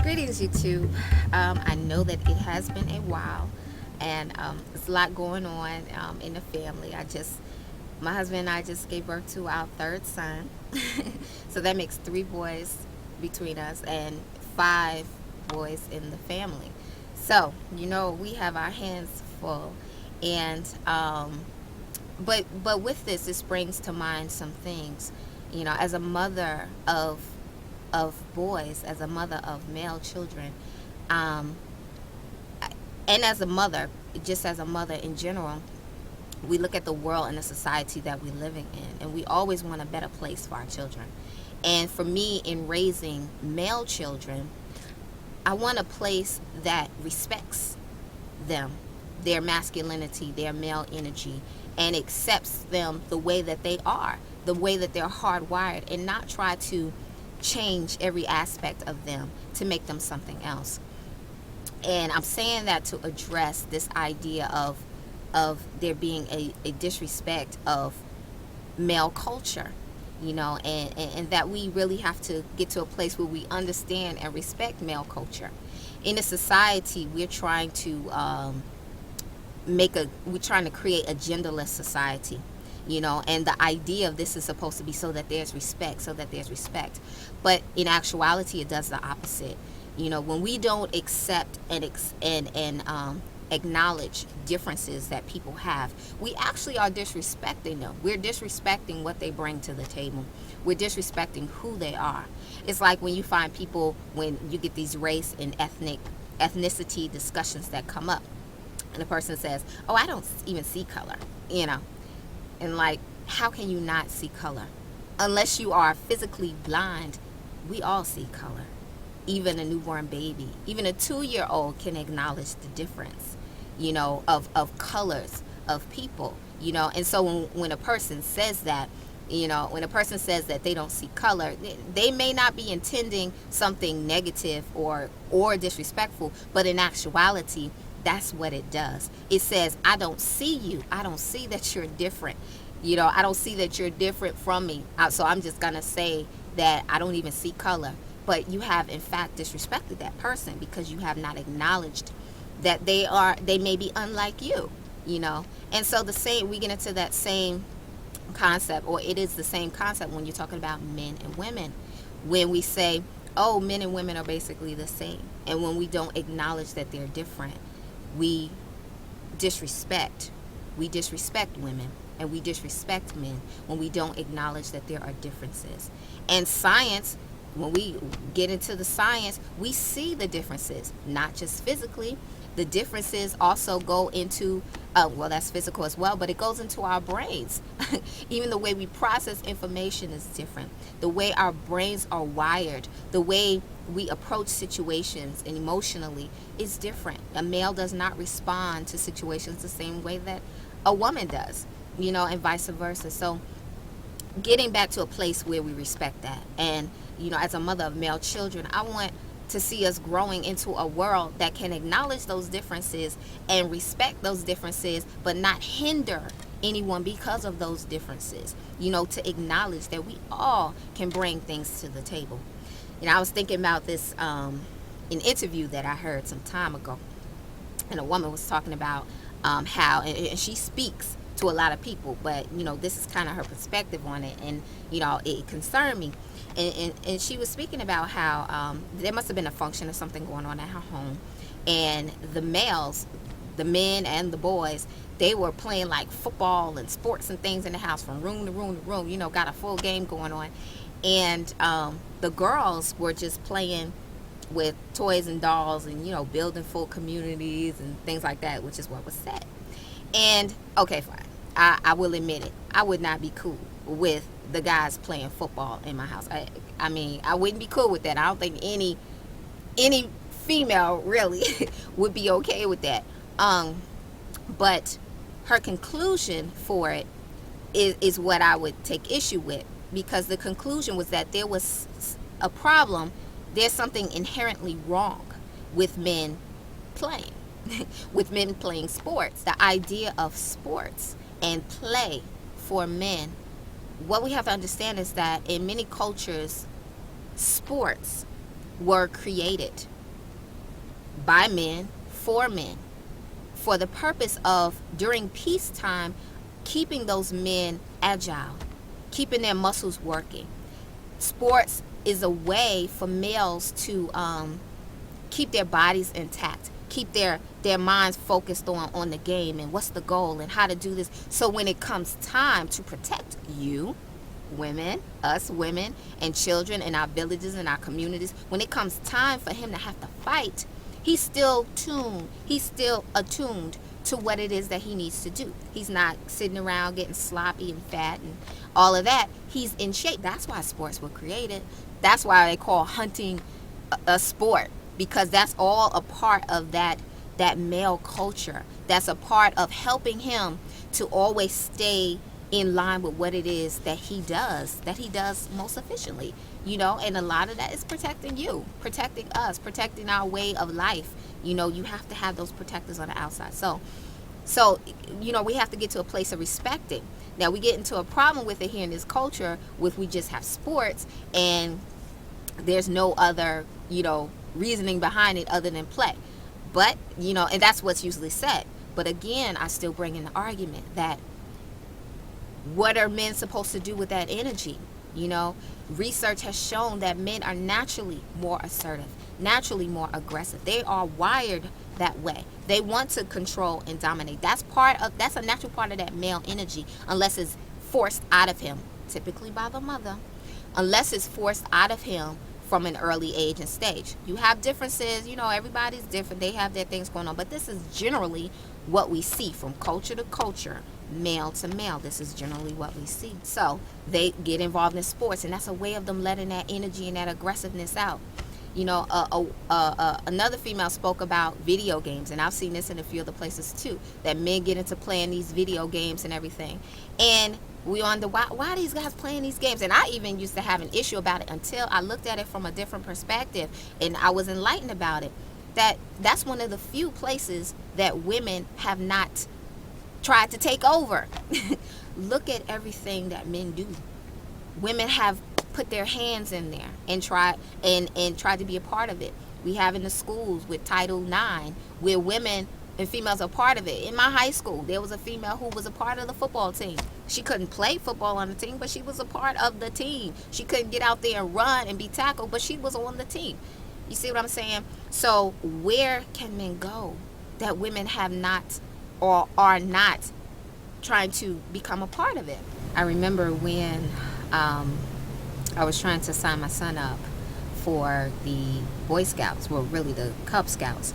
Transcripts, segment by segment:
Greetings, YouTube. I know that it has been a while, and there's a lot going on in the family. My husband and I just gave birth to our third son, so that makes 3 boys between us and 5 boys in the family. So we have our hands full, and but with this brings to mind some things. As a mother of boys, as a mother of male children, um, and as a mother, just as a mother in general, we look at the world and the society that we're living in, and we always want a better place for our children. And for me, in raising male children, I want a place that respects them, their masculinity, their male energy, and accepts them the way that they are, the way that they're hardwired, and not try to change every aspect of them to make them something else. And I'm saying that to address this idea of there being a disrespect of male culture, and that we really have to get to a place where we understand and respect male culture. In a society, we're trying to create a genderless society, and the idea of this is supposed to be so that there's respect. But in actuality, it does the opposite. When we don't accept and acknowledge differences that people have, we actually are disrespecting them. We're disrespecting what they bring to the table. We're disrespecting who they are. It's like when you find people, when you get these race and ethnicity discussions that come up, and the person says, "Oh, I don't even see color," and like, how can you not see color? Unless you are physically blind, we all see color. Even a newborn baby, even a 2-year-old can acknowledge the difference, of colors of people, And so when a person says that, when a person says that they don't see color, they may not be intending something negative or disrespectful, but in actuality, that's what it does. It says, I don't see you. I don't see that you're different. I don't see that you're different from me. So I'm just going to say that I don't even see color. But you have, in fact, disrespected that person because you have not acknowledged that they may be unlike you, And so we get into that same concept, or it is the same concept when you're talking about men and women. When we say, oh, men and women are basically the same. And when we don't acknowledge that they're different, we disrespect women, and we disrespect men when we don't acknowledge that there are differences. And science, when we get into the science, we see the differences, not just physically. The differences also go into, that's physical as well, but it goes into our brains. Even the way we process information is different. The way our brains are wired, the way we approach situations and emotionally is different. A male does not respond to situations the same way that a woman does, and vice versa. So getting back to a place where we respect that. And, as a mother of male children, I want to see us growing into a world that can acknowledge those differences and respect those differences, but not hinder anyone because of those differences, to acknowledge that we all can bring things to the table. I was thinking about this an interview that I heard some time ago, and a woman was talking about how, and she speaks to a lot of people, but this is kind of her perspective on it, and it concerned me. And she was speaking about how there must have been a function or something going on at her home, and the males, the men and the boys, they were playing like football and sports and things in the house from room to room to room, got a full game going on. And the girls were just playing with toys and dolls and building full communities and things like that, which is what was said. And okay, fine, I will admit it, I would not be cool with the guys playing football in my house. I mean, I wouldn't be cool with that. I don't think any female really would be okay with that. But her conclusion for it is what I would take issue with, because the conclusion was that there was a problem. There's something inherently wrong with men playing, with men playing sports. The idea of sports and play for men, what we have to understand is that in many cultures, sports were created by men, for the purpose of, during peacetime, keeping those men agile, keeping their muscles working. Sports is a way for males to keep their bodies intact, keep their minds focused on the game and what's the goal and how to do this. So when it comes time to protect you, women, us women and children in our villages and our communities, when it comes time for him to have to fight, he's still attuned to what it is that he needs to do. He's not sitting around getting sloppy and fat and all of that. He's in shape. That's why sports were created. That's why they call hunting a sport, because that's all a part of that male culture. That's a part of helping him to always stay in line with what it is that he does most efficiently, and a lot of that is protecting you, protecting us, protecting our way of life. You have to have those protectors on the outside. So we have to get to a place of respecting. Now we get into a problem with it here in this culture, with we just have sports and there's no other, reasoning behind it other than play. But, and that's what's usually said. But again, I still bring in the argument that what are men supposed to do with that energy? Research has shown that men are naturally more assertive, naturally more aggressive. They are wired that way. They want to control and dominate. That's a natural part of that male energy, unless it's forced out of him, typically by the mother, unless it's forced out of him from an early age and stage. You have differences, everybody's different. They have their things going on, but this is generally what we see from culture to culture, male to male. This is generally what we see. So they get involved in sports, and that's a way of them letting that energy and that aggressiveness out. Another female spoke about video games, and I've seen this in a few other places too, that men get into playing these video games and everything. And we wonder why are these guys playing these games? And I even used to have an issue about it until I looked at it from a different perspective, and I was enlightened about it. That's one of the few places that women have not tried to take over. Look at everything that men do. Women have put their hands in there and tried to be a part of it. We have in the schools with Title IX, where women and females are part of it. In my high school, there was a female who was a part of the football team. She couldn't play football on the team, but she was a part of the team. She couldn't get out there and run and be tackled, but she was on the team. You see what I'm saying? So where can men go that women have not or are not trying to become a part of it? I remember when I was trying to sign my son up for the Boy Scouts, well, really the Cub Scouts.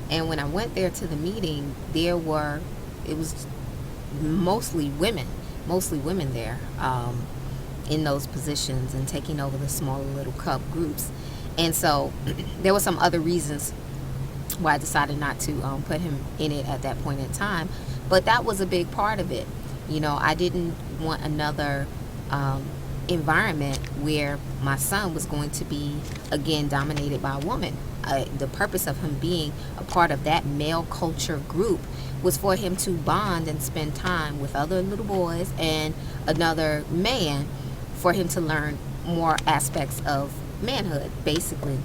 And when I went there to the meeting, it was mostly women there in those positions and taking over the smaller little Cub groups. And so there were some other reasons why I decided not to put him in it at that point in time. But that was a big part of it. I didn't want another environment where my son was going to be, again, dominated by a woman. The purpose of him being a part of that male culture group was for him to bond and spend time with other little boys and another man, for him to learn more aspects of manhood, basically.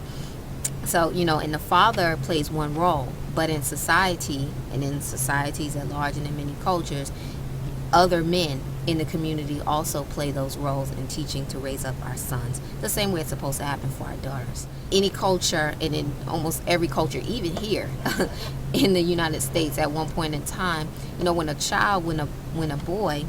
So, and the father plays one role, but in society, and in societies at large and in many cultures, other men in the community also play those roles in teaching to raise up our sons, the same way it's supposed to happen for our daughters. Any culture, and in almost every culture, even here in the United States, at one point in time, when a boy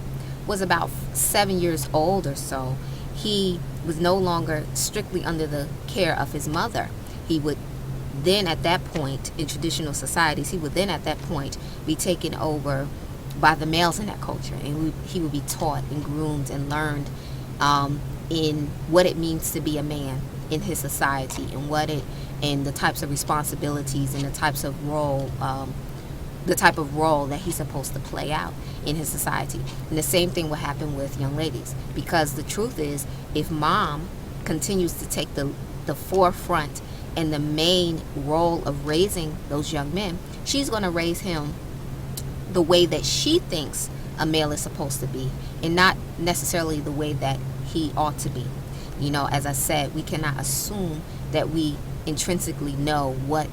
was about 7 years old or so, he was no longer strictly under the care of his mother. He would then, at that point, in traditional societies, he would then at that point be taken over by the males in that culture, and he would be taught and groomed and learned in what it means to be a man in his society, and the types of responsibilities and the type of role that he's supposed to play out in his society. And the same thing will happen with young ladies, because the truth is, if mom continues to take the forefront and the main role of raising those young men, she's going to raise him the way that she thinks a male is supposed to be, and not necessarily the way that he ought to be. As I said, we cannot assume that we intrinsically know what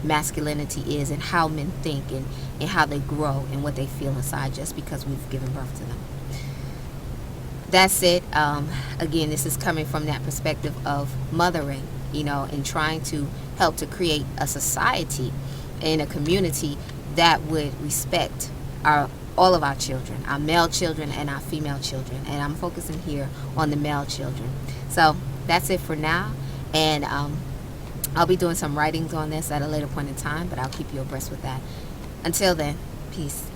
masculinity is and how men think and how they grow and what they feel inside just because we've given birth to them. That's it. Again, this is coming from that perspective of mothering, and trying to help to create a society and a community that would respect all of our children, our male children and our female children. And I'm focusing here on the male children. So that's it for now. And I'll be doing some writings on this at a later point in time, but I'll keep you abreast with that. Until then, peace.